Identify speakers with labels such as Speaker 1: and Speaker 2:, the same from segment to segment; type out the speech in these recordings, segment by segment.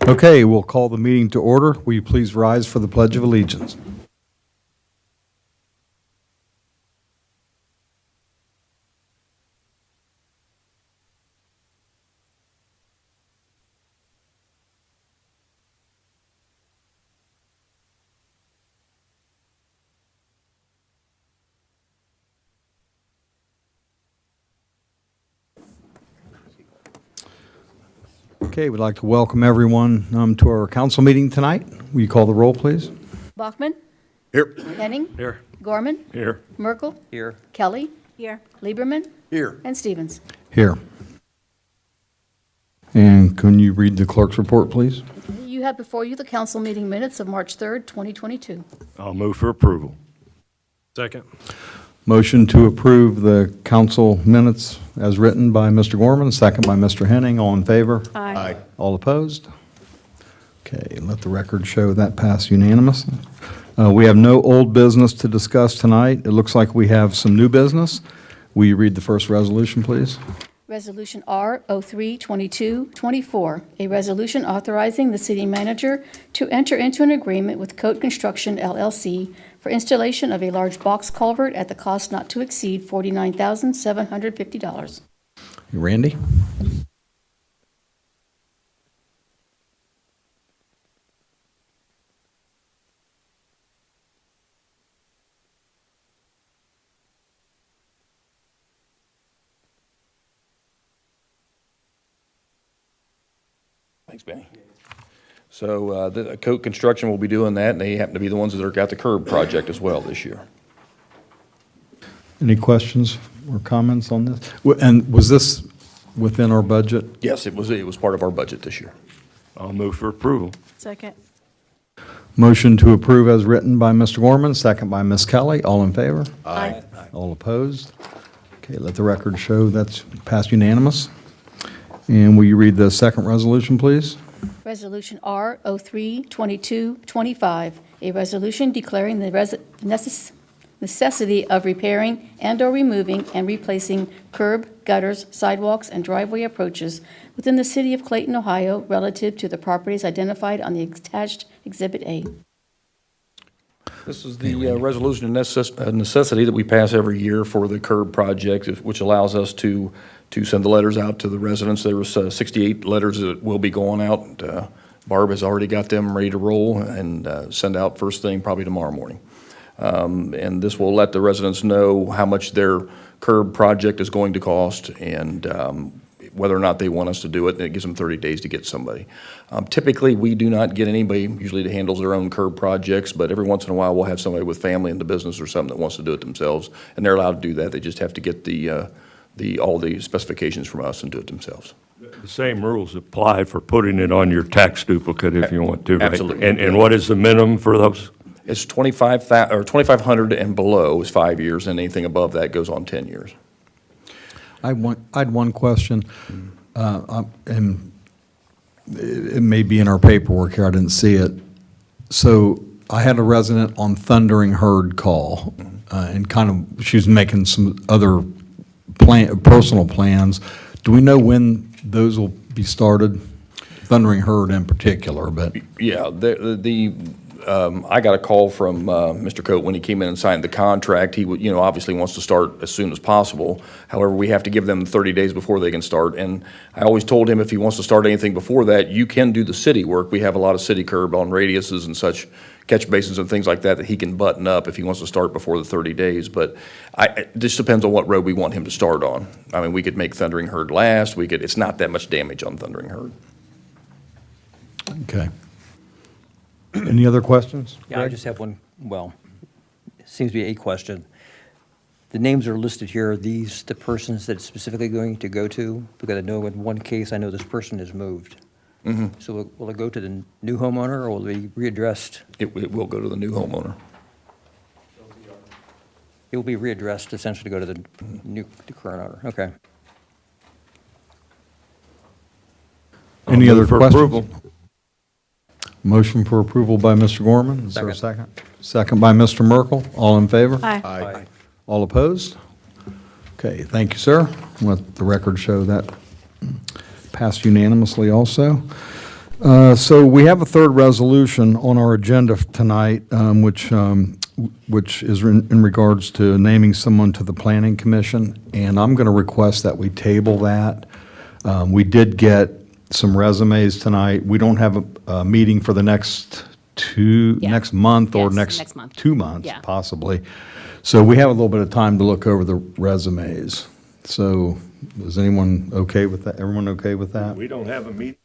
Speaker 1: Okay, we'll call the meeting to order. Will you please rise for the Pledge of Allegiance? Okay, we'd like to welcome everyone to our council meeting tonight. Will you call the roll, please?
Speaker 2: Bachman?
Speaker 3: Here.
Speaker 2: Henning?
Speaker 3: Here.
Speaker 2: Gorman?
Speaker 3: Here.
Speaker 2: Merkel?
Speaker 3: Here.
Speaker 2: Kelly?
Speaker 4: Here.
Speaker 2: Lieberman?
Speaker 3: Here.
Speaker 2: And Stevens.
Speaker 1: Here. And can you read the clerk's report, please?
Speaker 2: You have before you the council meeting minutes of March 3rd, 2022.
Speaker 3: I'll move for approval. Second.
Speaker 1: Motion to approve the council minutes as written by Mr. Gorman, second by Mr. Henning. All in favor?
Speaker 4: Aye.
Speaker 1: All opposed? Okay, let the record show that passed unanimously. We have no old business to discuss tonight. It looks like we have some new business. Will you read the first resolution, please?
Speaker 2: Resolution R 03-2224, a resolution authorizing the city manager to enter into an agreement with Coat Construction LLC for installation of a large box culvert at the cost not to exceed $49,750.
Speaker 1: Randy?
Speaker 5: Thanks, Benny. So the Coat Construction will be doing that, and they happen to be the ones that are got the curb project as well this year.
Speaker 1: Any questions or comments on this? And was this within our budget?
Speaker 5: Yes, it was part of our budget this year.
Speaker 3: I'll move for approval.
Speaker 4: Second.
Speaker 1: Motion to approve as written by Mr. Gorman, second by Ms. Kelly. All in favor?
Speaker 4: Aye.
Speaker 1: All opposed? Okay, let the record show that's passed unanimous. And will you read the second resolution, please?
Speaker 2: Resolution R 03-2225, a resolution declaring the necessity of repairing and/or removing and replacing curb, gutters, sidewalks, and driveway approaches within the city of Clayton, Ohio, relative to the properties identified on the attached Exhibit A.
Speaker 5: This is the resolution of necessity that we pass every year for the curb project, which allows us to send the letters out to the residents. There was 68 letters that will be going out. Barb has already got them ready to roll and send out first thing probably tomorrow morning. And this will let the residents know how much their curb project is going to cost and whether or not they want us to do it, and it gives them 30 days to get somebody. Typically, we do not get anybody usually that handles their own curb projects, but every once in a while we'll have somebody with family in the business or something that wants to do it themselves, and they're allowed to do that. They just have to get all the specifications from us and do it themselves.
Speaker 3: The same rules apply for putting it on your tax duplicate if you want to, right?
Speaker 5: Absolutely.
Speaker 3: And what is the minimum for those?
Speaker 5: It's 2,500 and below is 5 years, and anything above that goes on 10 years.
Speaker 1: I had one question, and it may be in our paperwork here, I didn't see it. So I had a resident on Thundering Herd call, and she was making some other personal plans. Do we know when those will be started? Thundering Herd in particular, but.
Speaker 5: Yeah, I got a call from Mr. Coate when he came in and signed the contract. He would, obviously wants to start as soon as possible. However, we have to give them 30 days before they can start. And I always told him if he wants to start anything before that, you can do the city work. We have a lot of city curb on radiuses and such, catch basins and things like that he can button up if he wants to start before the 30 days. But it just depends on what road we want him to start on. I mean, we could make Thundering Herd last. It's not that much damage on Thundering Herd.
Speaker 1: Okay. Any other questions?
Speaker 6: Yeah, I just have one, well, it seems to be a question. The names are listed here. Are these the persons that it's specifically going to go to? Because I know in one case, I know this person has moved.
Speaker 5: Mm-hmm.
Speaker 6: So will it go to the new homeowner, or will it be readdressed?
Speaker 5: It will go to the new homeowner.
Speaker 6: It will be readdressed, essentially to go to the current owner. Okay.
Speaker 1: Any other
Speaker 3: for
Speaker 1: questions?
Speaker 3: approval.
Speaker 1: Motion for approval by Mr. Gorman. Is there a second? Second by Mr. Merkel. All in favor?
Speaker 4: Aye.
Speaker 1: All opposed? Okay, thank you, sir. Let the record show that passed unanimously also. So we have a third resolution on our agenda tonight, which is in regards to naming someone to the Planning Commission, and I'm going to request that we table that. We did get some resumes tonight. We don't have a meeting for the next
Speaker 4: Yeah.
Speaker 1: next month or
Speaker 4: Yes,
Speaker 1: next
Speaker 4: next month.
Speaker 1: 2 months,
Speaker 4: Yeah.
Speaker 1: possibly. So we have a little bit of time to look over the resumes. So is anyone okay with that? Everyone okay with that?
Speaker 3: We don't have a meeting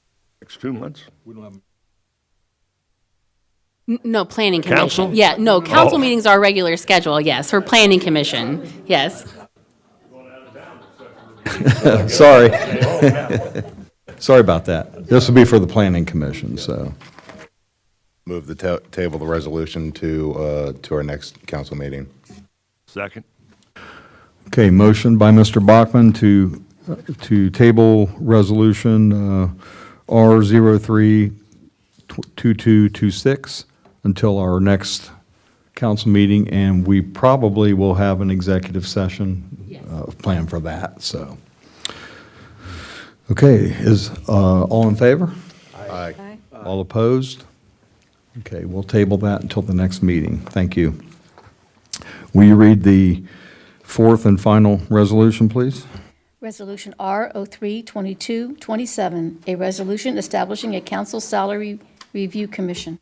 Speaker 3: next 2 months?
Speaker 4: No, planning commission.
Speaker 3: Council?
Speaker 4: Yeah, no, council
Speaker 3: Oh.
Speaker 4: meetings are regular schedule, yes, for planning commission, yes.
Speaker 1: Sorry. Sorry about that. This will be for the Planning Commission, so.
Speaker 7: Move the table the resolution to our next council meeting.
Speaker 3: Second?
Speaker 1: Okay, motion by Mr. Bachman to table resolution R032226 until our next council meeting, and we probably will have an executive session planned for that, so. Okay, is all in favor?
Speaker 7: Aye.
Speaker 1: All opposed? Okay, we'll table that until the next meeting. Thank you. Will you read the fourth and final resolution, please?
Speaker 2: Resolution R032227, a resolution establishing a council salary review commission.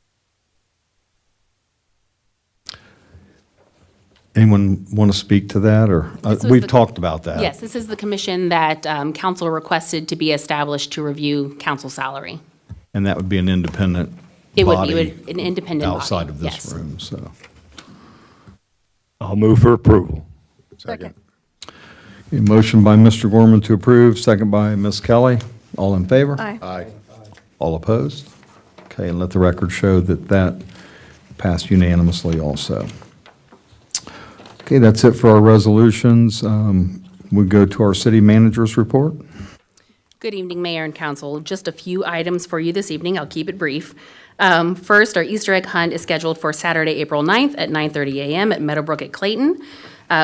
Speaker 1: Anyone want to speak to that, or
Speaker 4: This was
Speaker 1: we've
Speaker 4: the-
Speaker 1: talked about that?
Speaker 4: Yes, this is the commission that council requested to be established to review council salary.
Speaker 1: And that would be an independent
Speaker 4: It would
Speaker 1: body
Speaker 4: be an independent body,
Speaker 1: outside of this
Speaker 4: yes.
Speaker 1: room, so.
Speaker 3: I'll move for approval.
Speaker 7: Second.
Speaker 1: A motion by Mr. Gorman to approve, second by Ms. Kelly. All in favor?
Speaker 7: Aye.
Speaker 1: All opposed? Okay, and let the record show that that passed unanimously also. Okay, that's it for our resolutions. We go to our city manager's report.
Speaker 4: Good evening, Mayor and Council. Just a few items for you this evening. I'll keep it brief. First, our Easter egg hunt is scheduled for Saturday, April 9th at 9:30 a.m. at Meadowbrook at Clayton.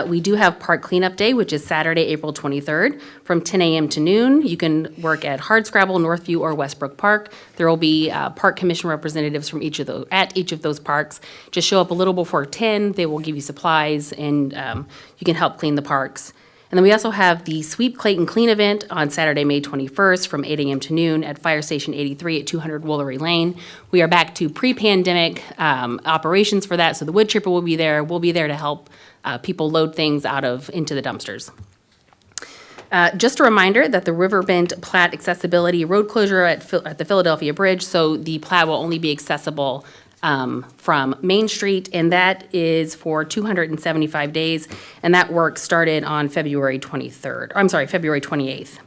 Speaker 4: We do have Park Cleanup Day, which is Saturday, April 23rd, from 10 a.m. to noon. You can work at Hardscrabble, Northview, or Westbrook Park. There will be Park Commission representatives from each of those parks. Just show up a little before 10. They will give you supplies, and you can help clean the parks. And then we also have the Sweep Clayton Clean event on Saturday, May 21st from 8 a.m. to noon at Fire Station 83 at 200 Woolery Lane. We are back to pre-pandemic operations for that, so the wood chipper will be there. We'll be there to help people load things into the dumpsters. Just a reminder that the Riverbend Platte accessibility road closure at the Philadelphia Bridge, so the Platte will only be accessible from Main Street, and that is for 275 days, and that work started on February 28th.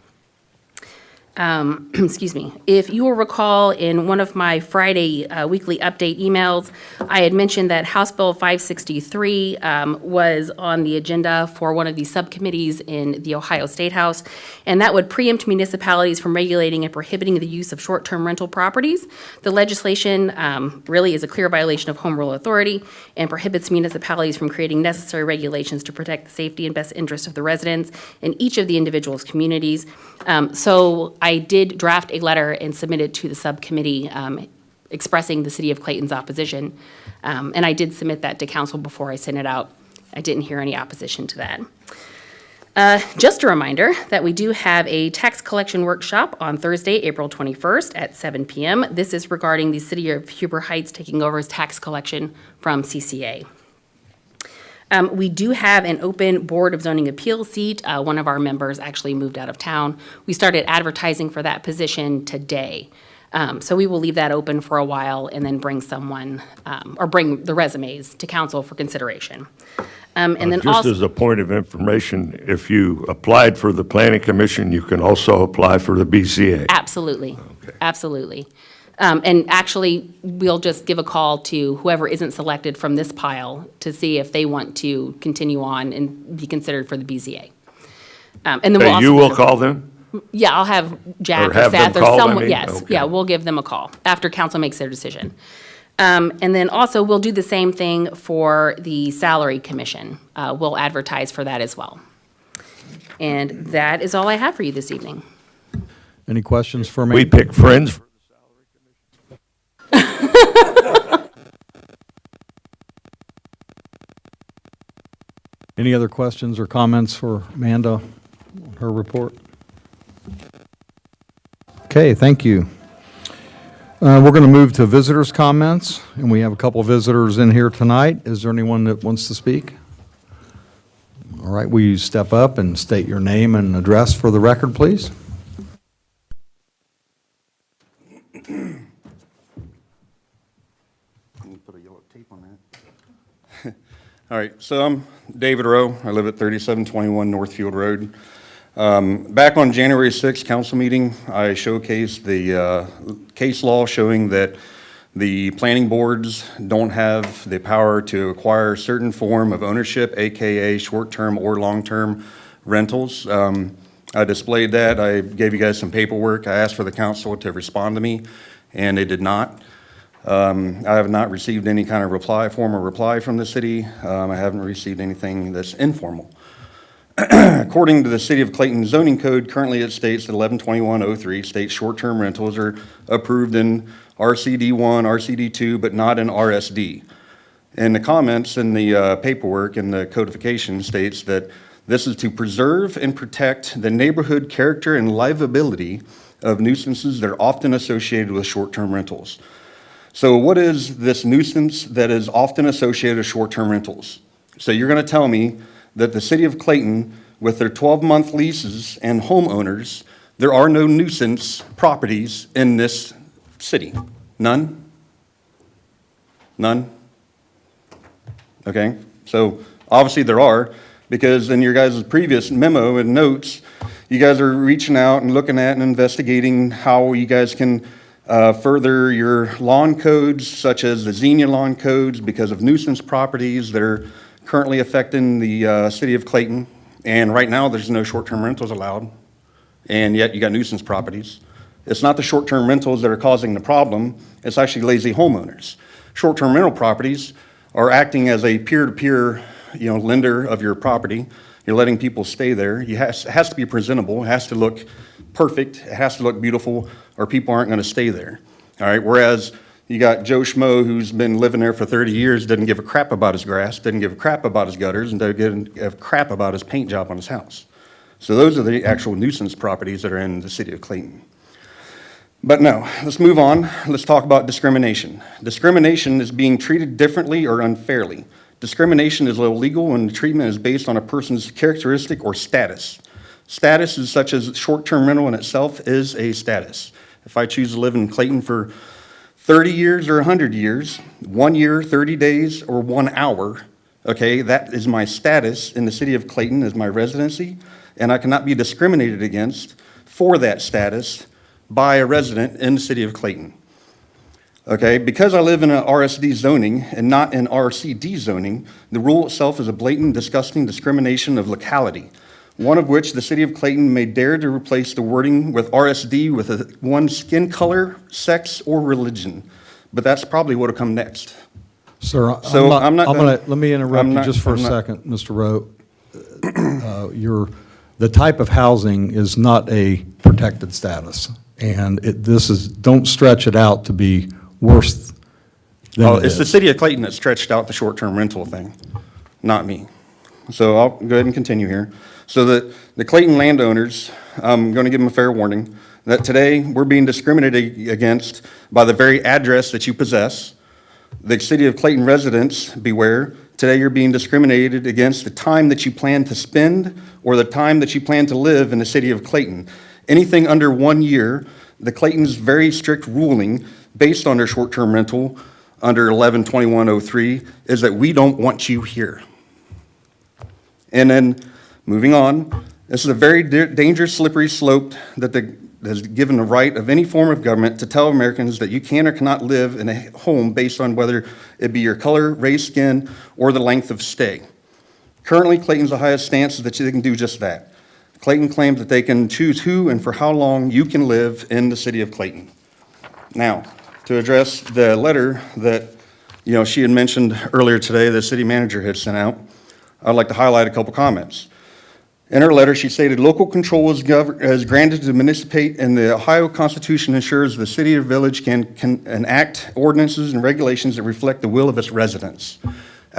Speaker 4: Excuse me. If you will recall, in one of my Friday weekly update emails, I had mentioned that House Bill 563 was on the agenda for one of the subcommittees in the Ohio State House, and that would preempt municipalities from regulating and prohibiting the use of short-term rental properties. The legislation really is a clear violation of home rule authority and prohibits municipalities from creating necessary regulations to protect the safety and best interests of the residents in each of the individual's communities. So I did draft a letter and submit it to the subcommittee expressing the City of Clayton's opposition. And I did submit that to council before I sent it out. I didn't hear any opposition to that. Just a reminder that we do have a tax collection workshop on Thursday, April 21st at 7 p.m. This is regarding the City of Huber Heights taking over as tax collection from CCA. We do have an open Board of Zoning Appeals seat. One of our members actually moved out of town. We started advertising for that position today. So we will leave that open for a while and then bring someone, or bring the resumes to council for consideration. And then
Speaker 3: Just
Speaker 4: also,
Speaker 3: as a point of information, if you applied for the Planning Commission, you can also apply for the BCA.
Speaker 4: absolutely, absolutely. And actually, we'll just give a call to whoever isn't selected from this pile to see if they want to continue on and be considered for the BZA. And then we'll
Speaker 3: Hey,
Speaker 4: also.
Speaker 3: you will call them?
Speaker 4: Yeah, I'll have Jack
Speaker 3: Or
Speaker 4: or
Speaker 3: have them
Speaker 4: Seth or
Speaker 3: call them,
Speaker 4: someone,
Speaker 3: I mean?
Speaker 4: yes,
Speaker 3: Okay.
Speaker 4: yeah, we'll give them a call after council makes their decision. And then also, we'll do the same thing for the salary commission. We'll advertise for that as well. And that is all I have for you this evening.
Speaker 1: Any questions for me?
Speaker 3: We pick friends for the salary
Speaker 1: Any other questions or comments for Amanda on her report? Okay, thank you. We're going to move to visitors' comments, and we have a couple of visitors in here tonight. Is there anyone that wants to speak? All right, will you step up and state your name and address for the record, please?
Speaker 8: Let me put a yellow tape on that. All right, so I'm David Rowe. I live at 3721 Northfield Road. Back on January 6th council meeting, I showcased the case law showing that the planning boards don't have the power to acquire a certain form of ownership, AKA short-term or long-term rentals. I displayed that. I gave you guys some paperwork. I asked for the council to respond to me, and they did not. I have not received any kind of formal reply from the city. I haven't received anything that's informal. According to the City of Clayton zoning code, currently it states that 112103 states short-term rentals are approved in RCD1, RCD2, but not in RSD. And the comments in the paperwork and the codification states that this is to preserve and protect the neighborhood character and livability of nuisances that are often associated with short-term rentals. So what is this nuisance that is often associated with short-term rentals? So you're going to tell me that the City of Clayton, with their 12-month leases and homeowners, there are no nuisance properties in this city? None? None? Okay, so obviously there are, because in your guys' previous memo and notes, you guys are reaching out and looking at and investigating how you guys can further your lawn codes, such as the Xenia lawn codes, because of nuisance properties that are currently affecting the city of Clayton. And right now, there's no short-term rentals allowed, and yet you got nuisance properties. It's not the short-term rentals that are causing the problem, it's actually lazy homeowners. Short-term rental properties are acting as a peer-to-peer, lender of your property. You're letting people stay there. It has to be presentable, it has to look perfect, it has to look beautiful, or people aren't gonna stay there. All right, whereas you got Joe Schmo, who's been living there for 30 years, doesn't give a crap about his grass, doesn't give a crap about his gutters, and doesn't give a crap about his paint job on his house. So those are the actual nuisance properties that are in the city of Clayton. But no, let's move on. Let's talk about discrimination. Discrimination is being treated differently or unfairly. Discrimination is illegal when the treatment is based on a person's characteristic or status. Status is such as short-term rental in itself is a status. If I choose to live in Clayton for 30 years or 100 years, 1 year, 30 days, or 1 hour, okay, that is my status in the city of Clayton as my residency, and I cannot be discriminated against for that status by a resident in the city of Clayton. Okay, because I live in an RSD zoning and not in RCD zoning, the rule itself is a blatant, disgusting discrimination of locality, one of which the city of Clayton may dare to replace the wording with RSD with one skin color, sex, or religion. But that's probably what will come next.
Speaker 1: Sir,
Speaker 8: So I'm not gonna-
Speaker 1: let me interrupt you just for a second, Mr. Rowe. The type of housing is not a protected status, and don't stretch it out to be worse than
Speaker 8: Oh,
Speaker 1: it
Speaker 8: it's the
Speaker 1: is.
Speaker 8: city of Clayton that stretched out the short-term rental thing, not me. So I'll go ahead and continue here. So the Clayton landowners, I'm going to give them a fair warning, that today we're being discriminated against by the very address that you possess. The city of Clayton residents, beware, today you're being discriminated against the time that you plan to spend or the time that you plan to live in the city of Clayton. Anything under 1 year, the Clayton's very strict ruling based on their short-term rental under 112103 is that we don't want you here. And then, moving on, this is a very dangerous, slippery slope that has given the right of any form of government to tell Americans that you can or cannot live in a home based on whether it be your color, race, skin, or the length of stay. Currently, Clayton's the highest stance is that they can do just that. Clayton claims that they can choose who and for how long you can live in the city of Clayton. Now, to address the letter that she had mentioned earlier today, the city manager had sent out, I'd like to highlight a couple comments. In her letter, she stated, local control is granted to the municipality, and the Ohio Constitution ensures the city or village can enact ordinances and regulations that reflect the will of its residents.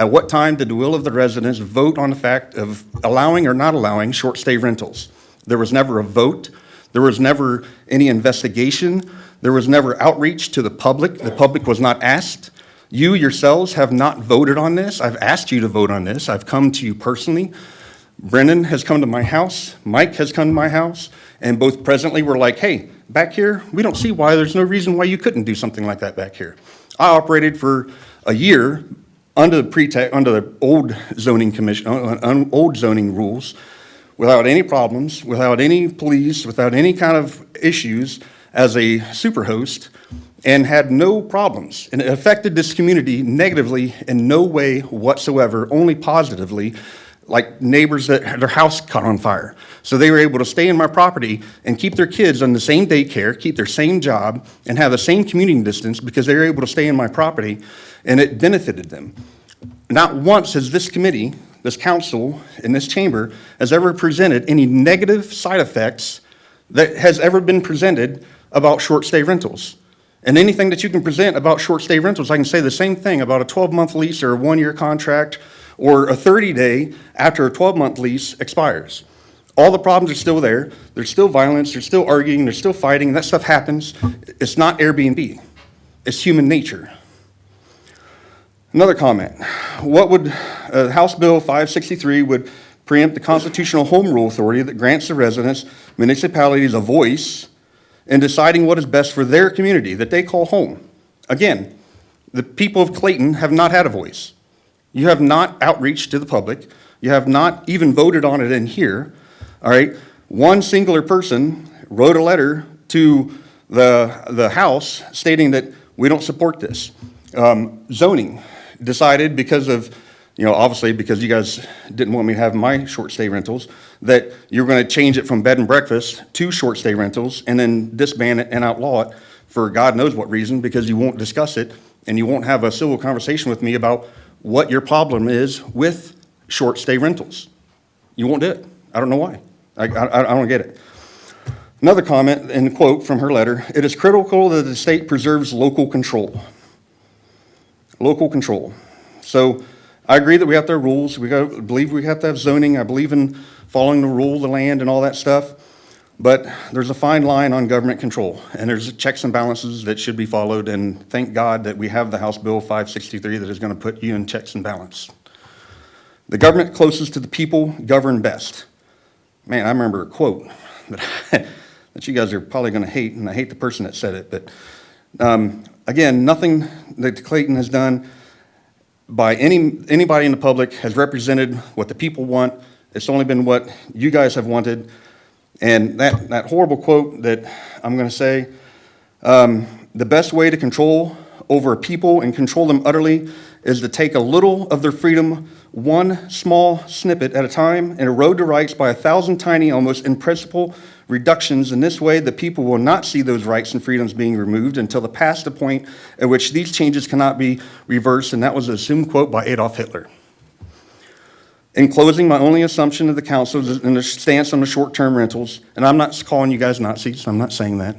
Speaker 8: At what time did the will of the residents vote on the fact of allowing or not allowing short-stay rentals? There was never a vote. There was never any investigation. There was never outreach to the public. The public was not asked. You yourselves have not voted on this. I've asked you to vote on this. I've come to you personally. Brendan has come to my house. Mike has come to my house. And both presently were like, hey, back here, we don't see why, there's no reason why you couldn't do something like that back here. I operated for a year under the old zoning commission, old zoning rules, without any problems, without any police, without any kind of issues as a superhost, and had no problems. And it affected this community negatively in no way whatsoever, only positively, like neighbors that had their house caught on fire. So they were able to stay in my property and keep their kids on the same daycare, keep their same job, and have the same commuting distance because they were able to stay in my property, and it benefited them. Not once has this committee, this council, and this chamber has ever presented any negative side effects that has ever been presented about short-stay rentals. And anything that you can present about short-stay rentals, I can say the same thing about a 12-month lease or a one-year contract or a 30-day after a 12-month lease expires. All the problems are still there. There's still violence. There's still arguing. There's still fighting. That stuff happens. It's not Airbnb. It's human nature. Another comment. What would House Bill 563 would preempt the constitutional home rule authority that grants the residents, municipalities a voice in deciding what is best for their community that they call home. Again, the people of Clayton have not had a voice. You have not outreached to the public. You have not even voted on it in here, all right? One singular person wrote a letter to the House stating that we don't support this. Zoning decided because of, obviously because you guys didn't want me to have my short-stay rentals, that you're going to change it from bed and breakfast to short-stay rentals and then disband it and outlaw it for God knows what reason, because you won't discuss it and you won't have a civil conversation with me about what your problem is with short-stay rentals. You won't do it. I don't know why. I don't get it. Another comment and quote from her letter, "It is critical that the state preserves local control." Local control. So I agree that we have to have rules. I believe we have to have zoning. I believe in following the rule of the land and all that stuff. But there's a fine line on government control, and there's checks and balances that should be followed, and thank God that we have the House Bill 563 that is going to put you in checks and balance. The government closest to the people govern best. Man, I remember a quote that you guys are probably going to hate, and I hate the person that said it, but again, nothing that Clayton has done by anybody in the public has represented what the people want. It's only been what you guys have wanted. And that horrible quote that I'm going to say, the best way to control over a people and control them utterly is to take a little of their freedom, one small snippet at a time, and erode the rights by 1,000 tiny, almost imperceptible reductions. In this way, the people will not see those rights and freedoms being removed until past the point at which these changes cannot be reversed. And that was an assumed quote by Adolf Hitler. In closing, my only assumption of the council is in the stance on the short-term rentals, and I'm not calling you guys Nazis, I'm not saying that.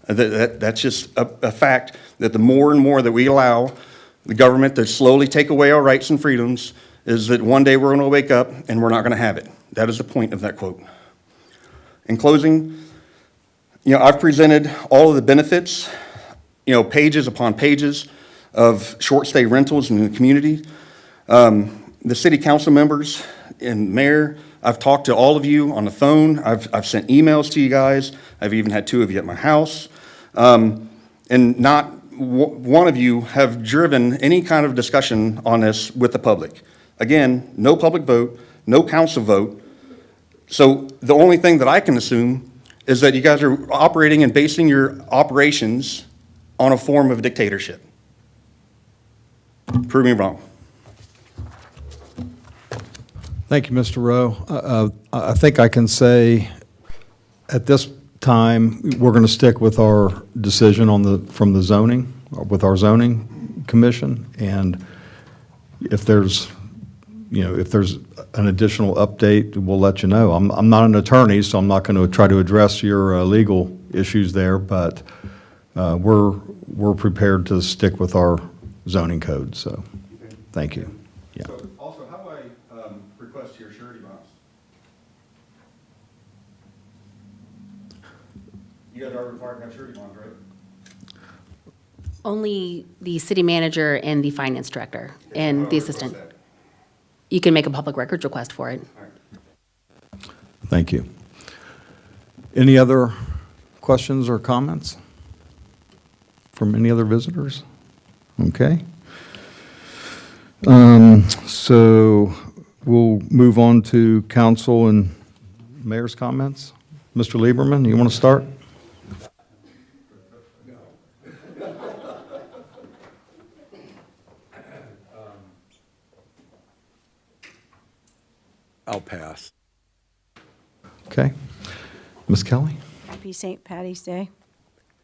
Speaker 8: That's just a fact that the more and more that we allow the government to slowly take away our rights and freedoms, is that one day we're going to wake up and we're not going to have it. That is the point of that quote. In closing, I've presented all of the benefits, pages upon pages of short-stay rentals in the community. The city council members and mayor, I've talked to all of you on the phone. I've sent emails to you guys. I've even had 2 of you at my house. And not one of you have driven any kind of discussion on this with the public. Again, no public vote, no council vote. So the only thing that I can assume is that you guys are operating and basing your operations on a form of dictatorship. Prove me wrong.
Speaker 1: Thank you, Mr. Rowe. I think I can say at this time, we're going to stick with our decision from the zoning, with our zoning commission. And if there's an additional update, we'll let you know. I'm not an attorney, so I'm not going to try to address your legal issues there, but we're prepared to stick with our zoning code, so thank you. Yeah.
Speaker 8: You guys are required to have surety bonds, right?
Speaker 4: Only the city manager and the finance director and the assistant. You can make a public records request for it.
Speaker 1: Thank you. Any other questions or comments from any other visitors? Okay. So we'll move on to council and mayor's comments. Mr. Lieberman, you want to start?
Speaker 9: I'll pass.
Speaker 1: Okay. Ms. Kelly?
Speaker 10: Happy St. Patty's Day.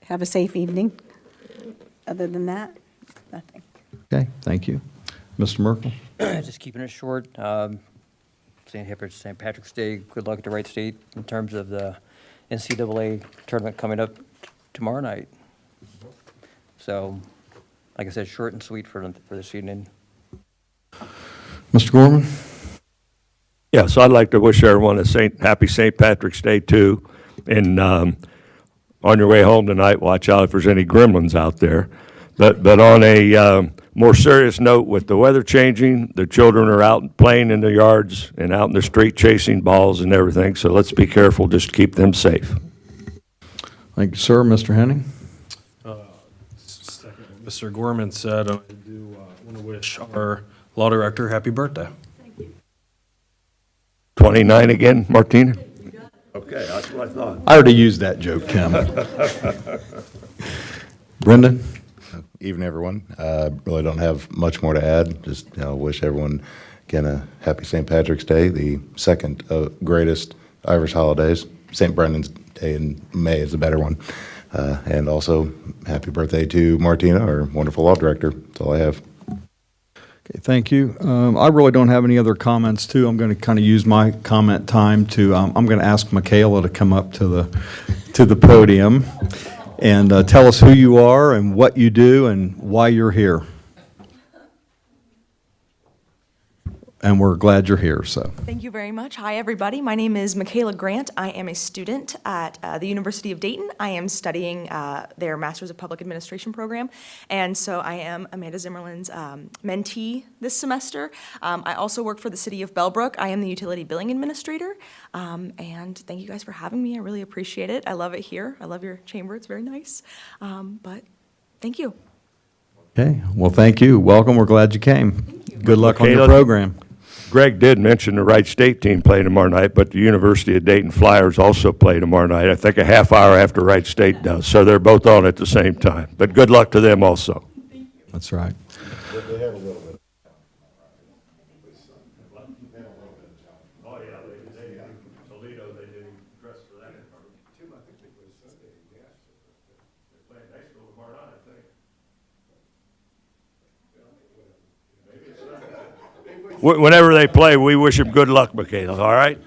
Speaker 10: Have a safe evening. Other than that, nothing.
Speaker 1: Okay, thank you. Mr. Merkel?
Speaker 6: Just keeping it short. St. Patrick's Day, good luck at the Wright State in terms of the NCAA tournament coming up tomorrow night. So, like I said, short and sweet for this evening.
Speaker 1: Mr. Gorman?
Speaker 3: Yes, I'd like to wish everyone a happy St. Patrick's Day too. And on your way home tonight, watch out if there's any gremlins out there. But on a more serious note, with the weather changing, the children are out playing in the yards and out in the street chasing balls and everything. So let's be careful, just keep them safe.
Speaker 1: Thank you, sir. Mr. Henning?
Speaker 11: Second what Mr. Gorman said, I do want to wish our law director happy birthday.
Speaker 3: 29 again, Martina? Okay, that's what I thought.
Speaker 1: I already used that joke, Tim. Brendan?
Speaker 7: Evening, everyone. Really don't have much more to add. Just wish everyone, again, a happy St. Patrick's Day, the second greatest Irish holidays. St. Brendan's Day in May is a better one. And also, happy birthday to Martina, our wonderful law director. That's all I have.
Speaker 1: Okay, thank you. I really don't have any other comments, too. I'm going to kind of use my comment time to, I'm going to ask Michaela to come up to the podium and tell us who you are and what you do and why you're here. And we're glad you're here, so.
Speaker 12: Thank you very much. Hi, everybody. My name is Michaela Grant. I am a student at the University of Dayton. I am studying their Masters of Public Administration program, and so I am Amanda Zimmerlin's mentee this semester. I also work for the City of Bellbrook. I am the Utility Billing Administrator, and thank you guys for having me. I really appreciate it. I love it here. I love your chamber. It's very nice, but thank you.
Speaker 1: Okay, well, thank you. Welcome. We're glad you came. Good luck on your
Speaker 3: Michaela,
Speaker 1: program.
Speaker 3: Greg did mention the Wright State team play tomorrow night, but the University of Dayton Flyers also play tomorrow night, I think a half hour after Wright State does. So they're both on at the same time. But good luck to them also.
Speaker 1: That's right.
Speaker 3: Whenever they play, we wish them good luck, Michaela, all right?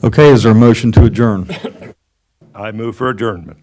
Speaker 1: Okay, is there a motion to adjourn?
Speaker 3: I move for adjournment.